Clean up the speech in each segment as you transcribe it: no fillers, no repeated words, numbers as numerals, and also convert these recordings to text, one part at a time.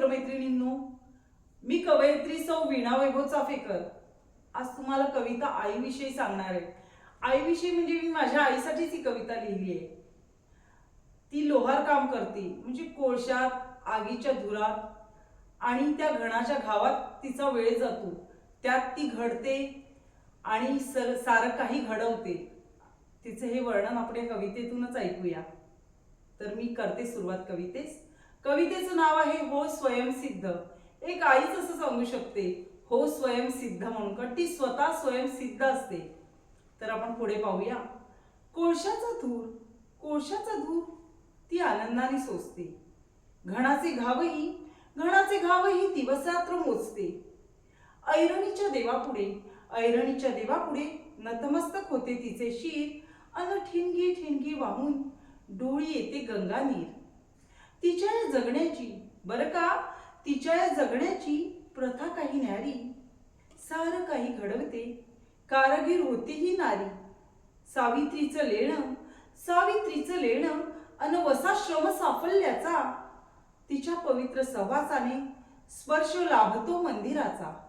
मित्रमैत्रिणींनो, मी कवयित्री सौ वीणा वैभव चाफेकर आज तुम्हाला कविता आईविषयी सांगणार आहे। आईविषयी म्हणजे मी माझ्या आईसाठीच ही कविता लिहिली आहे। ती लोहार काम करते, म्हणजे कोळशात, आगीच्या धुरात आणि त्या घणाच्या घावात तिचा वेळ जातो। त्यात ती घडते आणि सारं काही घडवते। तिचे हे वर्णन आपण या कवितेतूनच ऐकूया। तर मी करते सुरुवात कवितेस। कवितेचं नाव आहे हो स्वयंसिद्ध। एक आईच असं सांगू शकते हो स्वयंसिद्ध म्हणून, कारण ती स्वतः स्वयंसिद्ध असते। तर आपण पुढे पाहूया। कोळशाचा धूर ती आनंदाने सोसते। घणाचे घावही दिवसरात्र मोजते। ऐरणीच्या देवापुढे नतमस्तक होते तिचे शीर अन ठिणगी ठिणगी वाहून डोळी येते गंगा नीर। तिच्या या जगण्याची प्रथा काही न्यारी, सारं काही घडवते कारागीर होती ही नारी। सावित्रीचं लेणं अन वसा श्रम साफल्याचा, तिच्या पवित्र सहवासाने स्पर्श लाभतो मंदिराचा।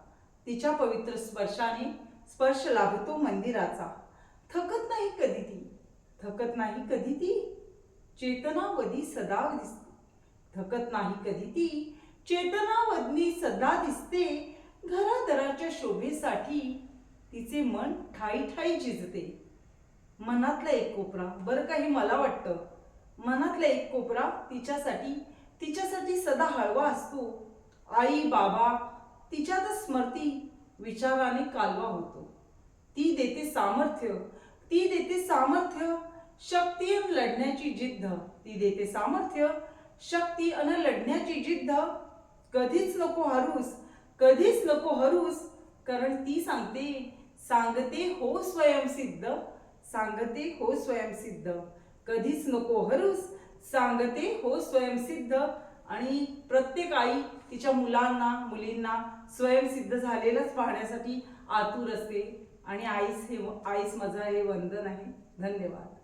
थकत नाही कधी ती चेतनावधी सदा दिसते। घरादराच्या शोभेसाठी तिचे मन ठाई ठाई झिजते। मनातला एक कोपरा, बरं काही मला वाटतं, मनातला एक कोपरा तिच्यासाठी सदा हळवा असतो। आई बाबा तिच्यात स्मृती विचाराने कालवा होतो। ती देते सामर्थ्य शक्ती अन लढण्याची जिद्द। कधीच नको हरूस, कारण ती सांगते हो स्वयंसिद्ध। कधीच नको हरूस, सांगते हो स्वयंसिद्ध। आणि प्रत्येक आई तिच्या मुलींना स्वयंसिद्ध झालेलंच पाहण्यासाठी आतुर असते। आणि आईस माझं हे वंदन आहे। धन्यवाद।